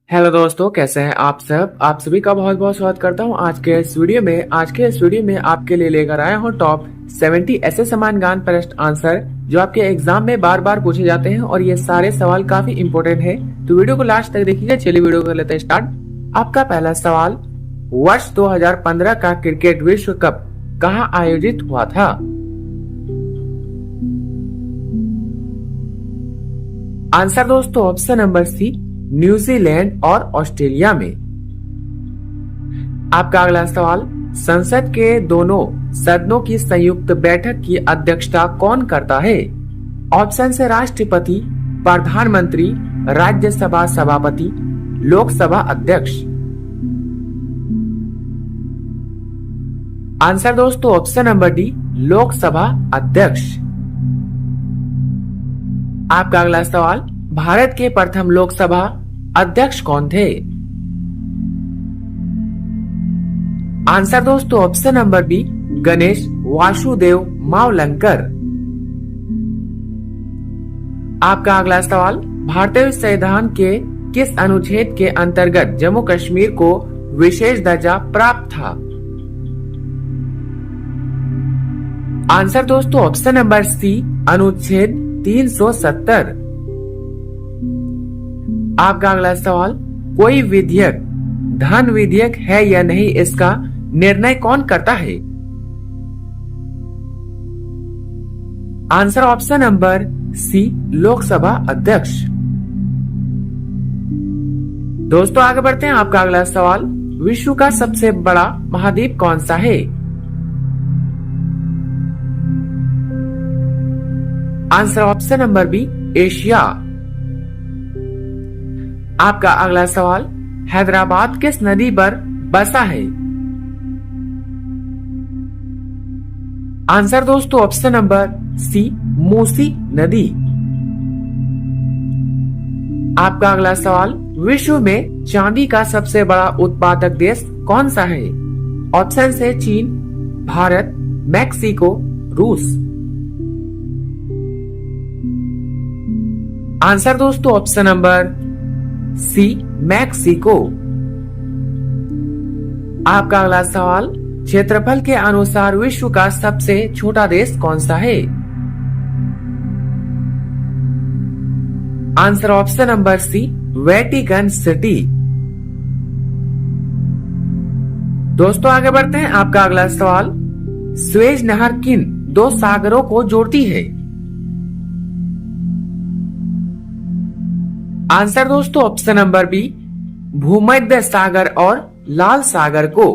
Hello दोस्तों, कैसे हैं आप सब। आप सभी का बहुत बहुत स्वागत करता हूं आज के इस वीडियो में। आज के इस वीडियो में आपके लिए लेकर आया हूं टॉप 70 ऐसे समान ज्ञान प्रश्न आंसर जो आपके एग्जाम में बार बार पूछे जाते हैं और ये सारे सवाल काफी इंपोर्टेंट है, तो वीडियो को लास्ट तक देखिएगा। चलिए वीडियो को लेते हैं स्टार्ट। आपका पहला सवाल, वर्ष 2015 का क्रिकेट विश्व कप कहाँ आयोजित हुआ था? आंसर दोस्तों ऑप्शन नंबर सी, न्यूजीलैंड और ऑस्ट्रेलिया में। आपका अगला सवाल, संसद के दोनों सदनों की संयुक्त बैठक की अध्यक्षता कौन करता है? ऑप्शन से राष्ट्रपति, प्रधानमंत्री, राज्यसभा सभापति, लोकसभा अध्यक्ष। आंसर दोस्तों ऑप्शन नंबर डी, लोकसभा अध्यक्ष। आपका अगला सवाल, भारत के प्रथम लोकसभा अध्यक्ष कौन थे? आंसर दोस्तों option number B, Ganesh Vasudev Mavalankar. आपका अगला सवाल, भारतीय संविधान के किस अनुच्छेद के अंतर्गत जम्मू कश्मीर को विशेष दर्जा प्राप्त था? आंसर दोस्तों ऑप्शन नंबर सी, अनुच्छेद 370। आपका अगला सवाल, कोई विधेयक धन विधेयक है या नहीं, इसका निर्णय कौन करता है? Answer option number C, Lok Sabha अध्यक्ष। दोस्तों आगे बढ़ते हैं। आपका अगला सवाल, विश्व का सबसे बड़ा महाद्वीप कौन सा है? Answer option number B, Asia. आपका अगला सवाल, हैदराबाद किस नदी पर बसा है? आंसर दोस्तों ऑप्शन नंबर सी, मूसी नदी। आपका अगला सवाल, विश्व में चांदी का सबसे बड़ा उत्पादक देश कौन सा है? ऑप्शन से चीन, भारत, मैक्सिको, रूस। आंसर दोस्तों ऑप्शन नंबर सी, मैक्सिको। आपका अगला सवाल, क्षेत्रफल के अनुसार विश्व का सबसे छोटा देश कौन सा है? Answer option number C, Vatican City. दोस्तों आगे बढ़ते हैं। आपका अगला सवाल, स्वेज नहर किन दो सागरों को जोड़ती है? आंसर दोस्तों ऑप्शन नंबर बी, भूमध्य सागर और लाल सागर को।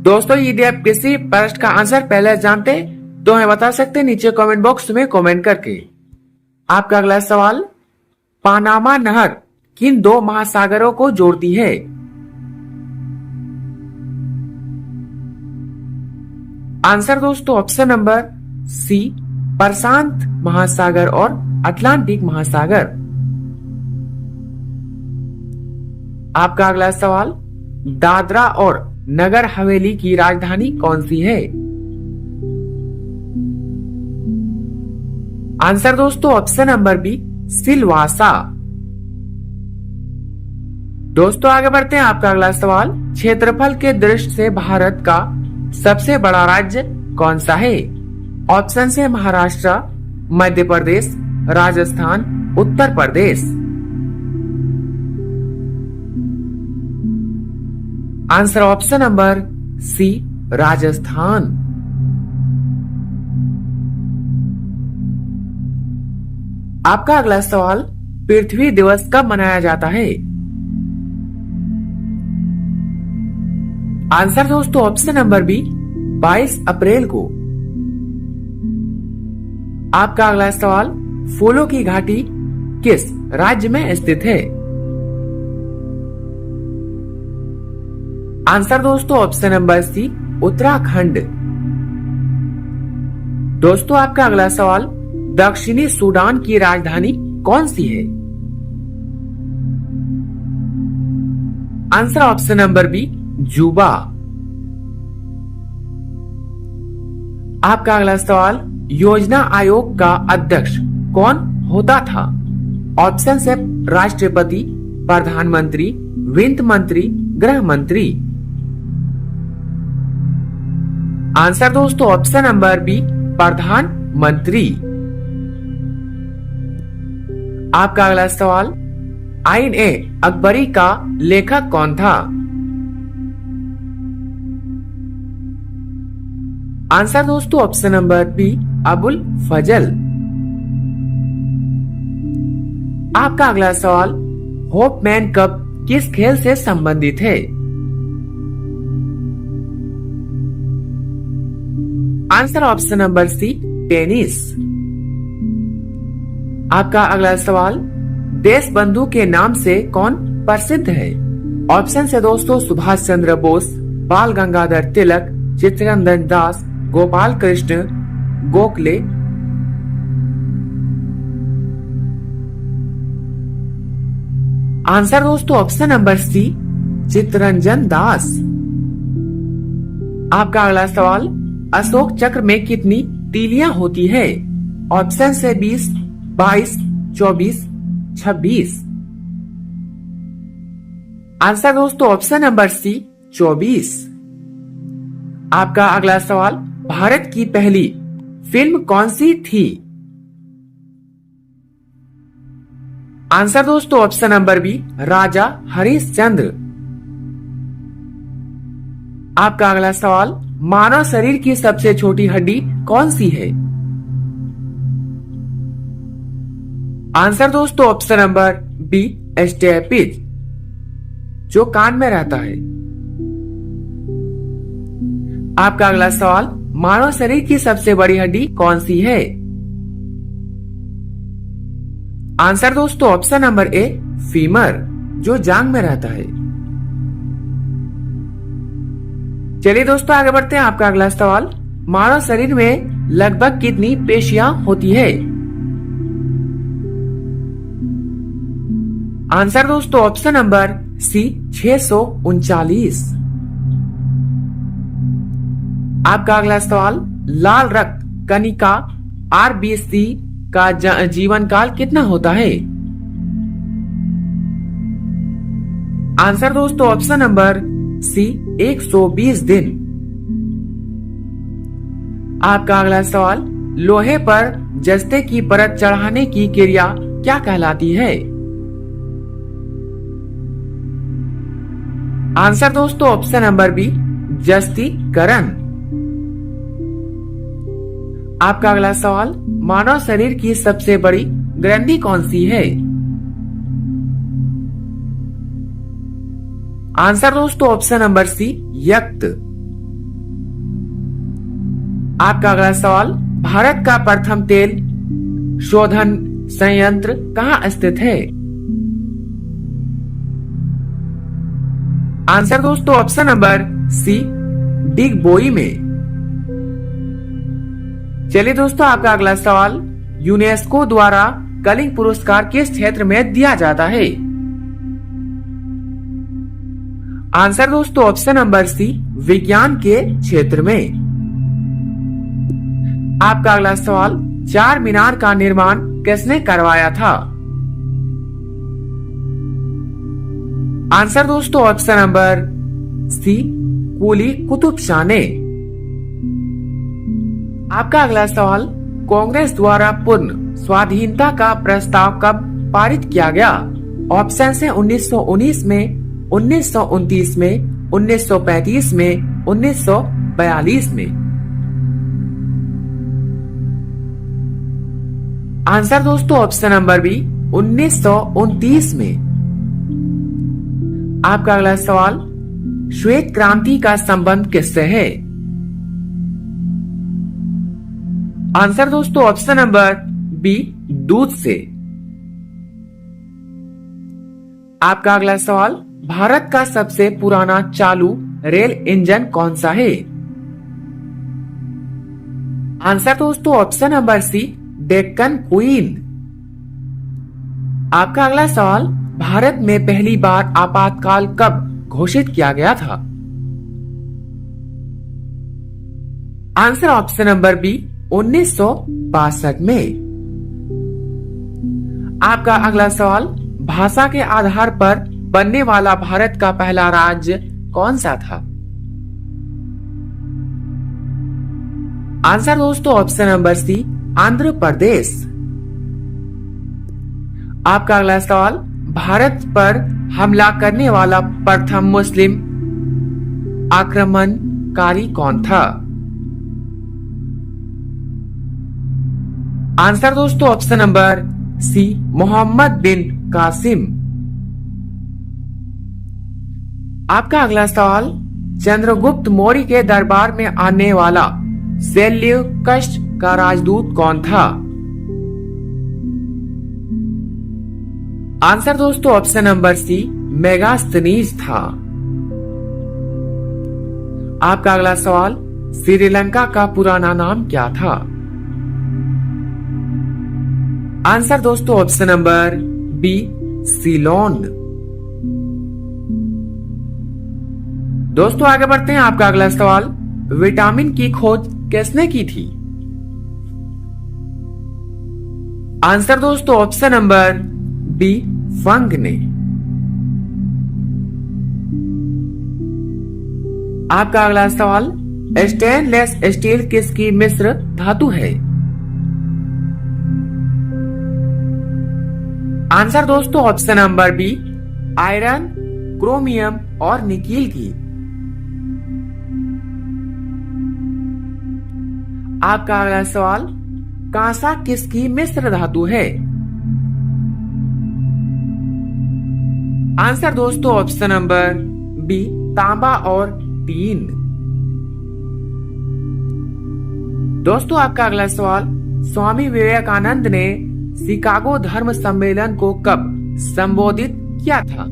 दोस्तों यदि आप किसी प्रश्न का आंसर पहले जानते तो हमें बता सकते हैं नीचे कमेंट बॉक्स में कमेंट करके। आपका अगला सवाल, पानामा नहर किन दो महासागरों को जोड़ती है? आंसर दोस्तों ऑप्शन नंबर सी, प्रशांत महासागर और अटलांटिक महासागर। आपका अगला सवाल, दादरा और नगर हवेली की राजधानी कौन सी है? आंसर दोस्तों ऑप्शन नंबर बी, सिलवासा। दोस्तों आगे बढ़ते हैं। आपका अगला सवाल, क्षेत्रफल के दृष्टि से भारत का सबसे बड़ा राज्य कौन सा है? ऑप्शन से Maharashtra, Madhya Pradesh, Rajasthan, Uttar Pradesh. Answer option number C, Rajasthan. आपका अगला सवाल, पृथ्वी दिवस कब मनाया जाता है? आंसर दोस्तों ऑप्शन नंबर बी, 22 अप्रैल को। आपका अगला सवाल, फूलों की घाटी किस राज्य में स्थित है? आंसर दोस्तों ऑप्शन नंबर सी, उत्तराखंड। दोस्तों आपका अगला सवाल, दक्षिणी सूडान की राजधानी कौन सी है? आंसर ऑप्शन नंबर बी, जुबा। आपका अगला सवाल, योजना आयोग का अध्यक्ष कौन होता था? ऑप्शन है राष्ट्रपति, प्रधानमंत्री, वित्त मंत्री, गृह मंत्री। आंसर दोस्तों ऑप्शन नंबर बी, प्रधानमंत्री। आपका अगला सवाल, आइन ए अकबरी का लेखक कौन था? आंसर दोस्तों ऑप्शन नंबर बी, अबुल फजल। आपका अगला सवाल, होपमैन कप किस खेल से संबंधित है? Answer option number C, tennis. आपका अगला सवाल, देश बंधु के नाम से कौन प्रसिद्ध है? ऑप्शन है दोस्तों सुभाष चंद्र बोस, बाल गंगाधर तिलक, चित्तरंजन दास, गोपाल कृष्ण गोखले। आंसर दोस्तों ऑप्शन नंबर सी, चित्तरंजन दास। आपका अगला सवाल, अशोक चक्र में कितनी तीलियां होती है? ऑप्शन है 20, 22, 24, 26। आंसर दोस्तों ऑप्शन नंबर सी, 24। आपका अगला सवाल, भारत की पहली फिल्म कौन सी थी? आंसर दोस्तों ऑप्शन नंबर बी, राजा हरिश्चंद्र। आपका अगला सवाल, मानव शरीर की सबसे छोटी हड्डी कौन सी है? आंसर दोस्तों ऑप्शन नंबर बी, स्टेपिज, जो कान में रहता है। आपका अगला सवाल, मानव शरीर की सबसे बड़ी हड्डी कौन सी है? आंसर दोस्तों ऑप्शन नंबर ए, फीमर, जो जांग में रहता है। चलिए दोस्तों आगे बढ़ते हैं। आपका अगला सवाल, मानव शरीर में लगभग कितनी पेशियां होती है? आंसर दोस्तों ऑप्शन नंबर सी, 639। आपका अगला सवाल, लाल रक्त कणिका आरबीसी का जीवन काल कितना होता है? आंसर दोस्तों ऑप्शन नंबर सी, 120 दिन। आपका अगला सवाल, लोहे पर जस्ते की परत चढ़ाने की क्रिया क्या कहलाती है? आंसर दोस्तों ऑप्शन नंबर बी, जस्तीकरण। आपका अगला सवाल, मानव शरीर की सबसे बड़ी ग्रंथि कौन सी है? आंसर दोस्तों ऑप्शन नंबर सी, यकृत। आपका अगला सवाल, भारत का प्रथम तेल शोधन संयंत्र कहाँ स्थित है? आंसर दोस्तों ऑप्शन नंबर सी, डिगबोई में। चलिए दोस्तों आपका अगला सवाल, यूनेस्को द्वारा कलिंग पुरस्कार किस क्षेत्र में दिया जाता है? आंसर दोस्तों ऑप्शन नंबर सी, विज्ञान के क्षेत्र में। आपका अगला सवाल, चार मीनार का निर्माण किसने करवाया था? आंसर दोस्तों ऑप्शन नंबर सी, कुली कुतुब शाह ने। आपका अगला सवाल, कांग्रेस द्वारा पूर्ण स्वाधीनता का प्रस्ताव कब पारित किया गया? ऑप्शन है 1919 में, 1929 में, 1935 में, 1942 में। आंसर दोस्तों ऑप्शन नंबर बी, 1929 में। आपका अगला सवाल, श्वेत क्रांति का संबंध किससे है? आंसर दोस्तों ऑप्शन नंबर बी, दूध से। आपका अगला सवाल, भारत का सबसे पुराना चालू रेल इंजन कौन सा है? आंसर दोस्तों option number C, Deccan Queen. आपका अगला सवाल, भारत में पहली बार आपातकाल कब घोषित किया गया था? आंसर ऑप्शन नंबर बी, 1962 में। आपका अगला सवाल, भाषा के आधार पर बनने वाला भारत का पहला राज्य कौन सा था? आंसर दोस्तों ऑप्शन नंबर सी, आंध्र प्रदेश। आपका अगला सवाल, भारत पर हमला करने वाला प्रथम मुस्लिम आक्रमणकारी कौन था? आंसर दोस्तों ऑप्शन नंबर सी, मोहम्मद बिन कासिम। आपका अगला सवाल, चंद्रगुप्त मौर्य के दरबार में आने वाला सेल्यूकस का राजदूत कौन था? आंसर दोस्तों ऑप्शन नंबर सी, मेगास्थनीज था। आपका अगला सवाल, श्रीलंका का पुराना नाम क्या था? आंसर दोस्तों ऑप्शन नंबर बी, सीलोन। दोस्तों आगे बढ़ते हैं। आपका अगला सवाल, विटामिन की खोज किसने की थी? आंसर दोस्तों ऑप्शन नंबर बी, फंग ने। आपका अगला सवाल, स्टेनलेस स्टील किसकी मिश्र धातु है? आंसर दोस्तों option number B, iron, chromium और निकील की। आपका अगला सवाल, कांसा किसकी मिश्र धातु है? आंसर दोस्तों ऑप्शन नंबर बी, तांबा और टीन। दोस्तों आपका अगला सवाल, स्वामी विवेकानंद ने शिकागो धर्म सम्मेलन को कब संबोधित किया था?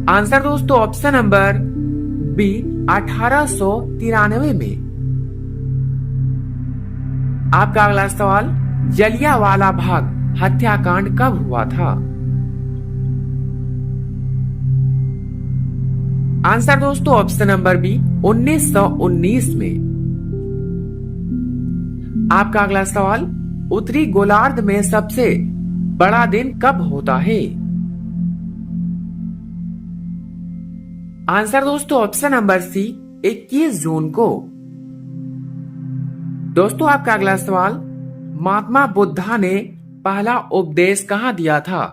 आंसर दोस्तों ऑप्शन नंबर बी, 1893 में। आपका अगला सवाल, जलियांवाला बाग हत्याकांड कब हुआ था? आंसर दोस्तों ऑप्शन नंबर बी, 1919 में। आपका अगला सवाल, उत्तरी गोलार्ध में सबसे बड़ा दिन कब होता है? आंसर दोस्तों ऑप्शन नंबर सी, 21 जून को। दोस्तों आपका अगला सवाल, महात्मा बुद्धा ने पहला उपदेश कहां दिया था?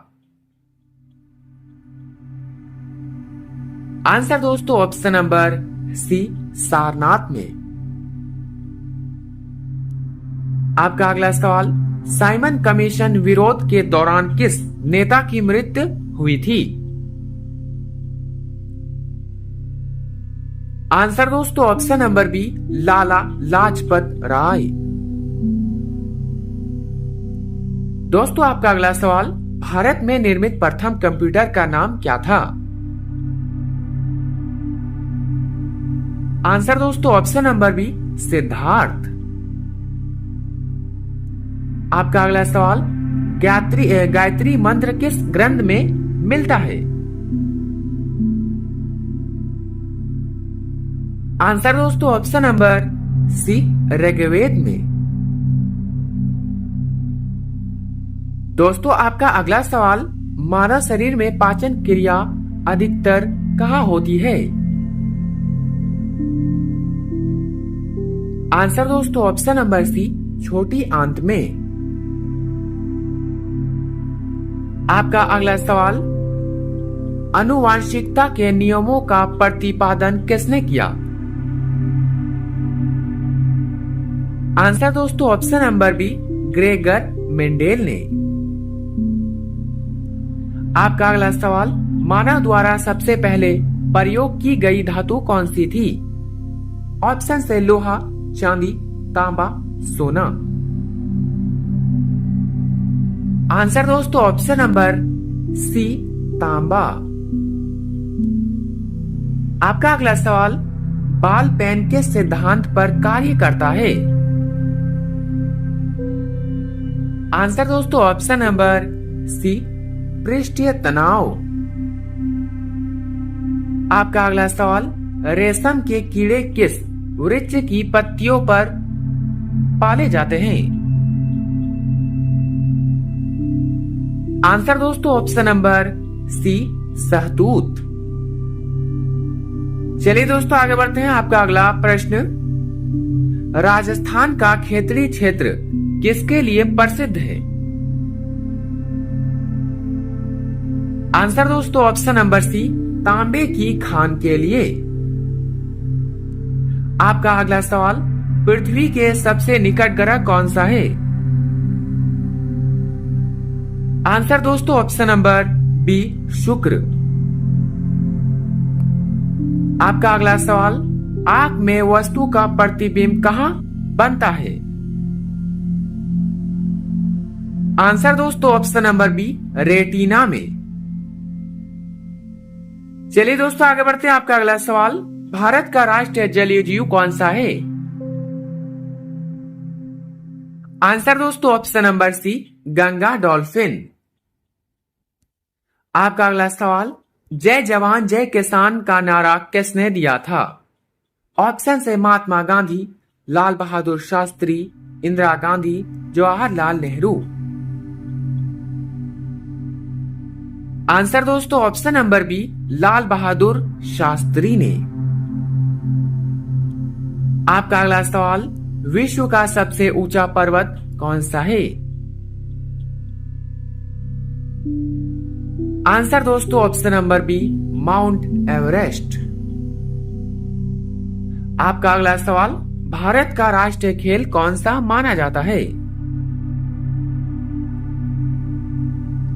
आंसर दोस्तों ऑप्शन नंबर सी, सारनाथ में। आपका अगला सवाल, साइमन कमीशन विरोध के दौरान किस नेता की मृत्यु हुई थी? आंसर दोस्तों option number B, Lala Lajpat Rai. दोस्तों आपका अगला सवाल, भारत में निर्मित प्रथम कंप्यूटर का नाम क्या था? आंसर दोस्तों ऑप्शन नंबर बी, सिद्धार्थ। आपका अगला सवाल, गायत्री मंत्र किस ग्रंथ में मिलता है? आंसर दोस्तों ऑप्शन नंबर सी, ऋग्वेद में। दोस्तों आपका अगला सवाल, मानव शरीर में पाचन क्रिया अधिकतर कहाँ होती है? आंसर दोस्तों ऑप्शन नंबर सी, छोटी आंत में। आपका अगला सवाल, आनुवांशिकता के नियमों का प्रतिपादन किसने किया? आंसर दोस्तों option number B, Gregor Mendel ने। आपका अगला सवाल, मानव द्वारा सबसे पहले प्रयोग की गई धातु कौन सी थी? ऑप्शन से लोहा, चांदी, तांबा, सोना। आंसर दोस्तों ऑप्शन नंबर सी, तांबा। आपका अगला सवाल, बॉल पेन के सिद्धांत पर कार्य करता है? आंसर दोस्तों ऑप्शन नंबर सी, पृष्ठीय तनाव। आपका अगला सवाल, रेशम के कीड़े किस वृक्ष की पत्तियों पर पाले जाते हैं? आंसर दोस्तों ऑप्शन नंबर सी सहतूत। चलिए दोस्तों आगे बढ़ते हैं। आपका अगला प्रश्न, राजस्थान का खेतड़ी क्षेत्र किसके लिए प्रसिद्ध है? आंसर दोस्तों ऑप्शन नंबर सी तांबे की खान के लिए। आपका अगला सवाल, पृथ्वी के सबसे निकट ग्रह कौन सा है? आंसर दोस्तों ऑप्शन नंबर बी शुक्र। आपका अगला सवाल, आंख में वस्तु का प्रतिबिंब कहां बनता है? आंसर दोस्तों ऑप्शन नंबर बी रेटिना में। चलिए दोस्तों आगे बढ़ते हैं। आपका अगला सवाल, भारत का राष्ट्रीय जलीय जीव कौन सा है? आंसर दोस्तों option number C Ganga dolphin. आपका अगला सवाल, जय जवान जय किसान का नारा किसने दिया था? ऑप्शन से महात्मा गांधी, लाल बहादुर शास्त्री, इंदिरा गांधी, जवाहरलाल नेहरू। आंसर दोस्तों option number B Lal Bahadur Shastri ने। आपका अगला सवाल, विश्व का सबसे ऊंचा पर्वत कौन सा है? आंसर दोस्तों option number B Mount Everest. आपका अगला सवाल, भारत का राष्ट्रीय खेल कौन सा माना जाता है?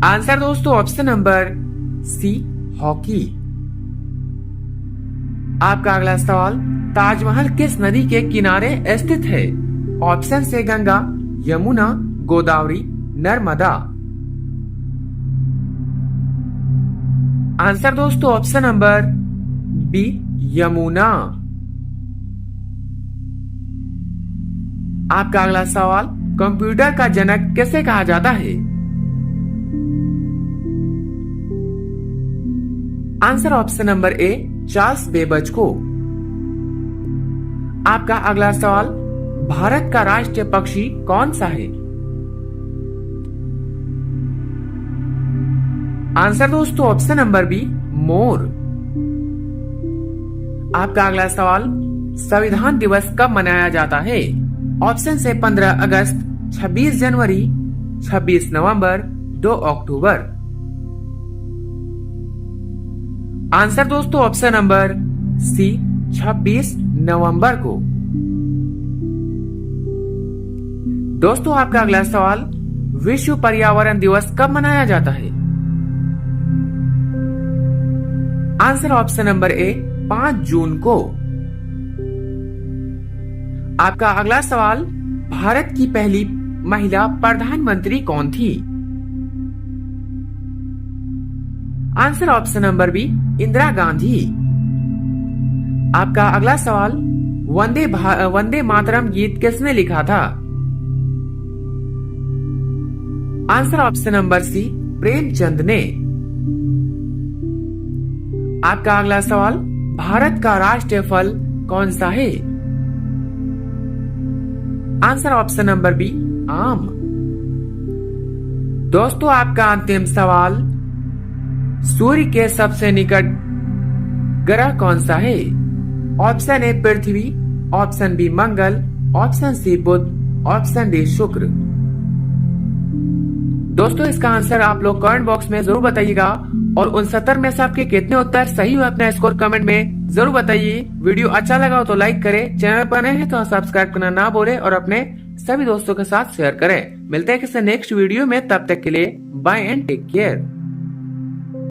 आंसर दोस्तों ऑप्शन नंबर सी हॉकी। आपका अगला सवाल, ताजमहल किस नदी के किनारे स्थित है? ऑप्शन से गंगा, यमुना, गोदावरी, नर्मदा। आंसर दोस्तों ऑप्शन नंबर बी यमुना। आपका अगला सवाल, कंप्यूटर का जनक किसे कहा जाता है? Answer option number A Charles Babbage को। आपका अगला सवाल, भारत का राष्ट्रीय पक्षी कौन सा है? आंसर दोस्तों ऑप्शन नंबर बी मोर। आपका अगला सवाल, संविधान दिवस कब मनाया जाता है? ऑप्शन से 15 अगस्त, 26 जनवरी, 26 नवंबर, 2 अक्टूबर। आंसर दोस्तों ऑप्शन नंबर सी 26 नवंबर को। दोस्तों आपका अगला सवाल, विश्व पर्यावरण दिवस कब मनाया जाता है? आंसर ऑप्शन नंबर ए 5 जून को। आपका अगला सवाल, भारत की पहली महिला प्रधानमंत्री कौन थी? Answer option number B Indira Gandhi. आपका अगला सवाल, वंदे मातरम गीत किसने लिखा था? Answer option number C Premchand ने। आपका अगला सवाल, भारत का राष्ट्रीय फल कौन सा है? आंसर ऑप्शन नंबर बी आम। दोस्तों आपका अंतिम सवाल, सूर्य के सबसे निकट ग्रह कौन सा है? ऑप्शन ए पृथ्वी, ऑप्शन बी मंगल, ऑप्शन सी बुध, ऑप्शन डी शुक्र। दोस्तों इसका आंसर आप लोग कमेंट बॉक्स में जरूर बताइएगा और उन 70 में से आपके कितने उत्तर सही हुए अपना स्कोर कमेंट में जरूर बताइए। वीडियो अच्छा लगा हो तो लाइक करें, चैनल पर नए हैं तो सब्सक्राइब करना ना भूलें और अपने सभी दोस्तों के साथ शेयर करें। मिलते हैं किसी नेक्स्ट वीडियो में, तब तक के लिए बाय एंड टेक केयर।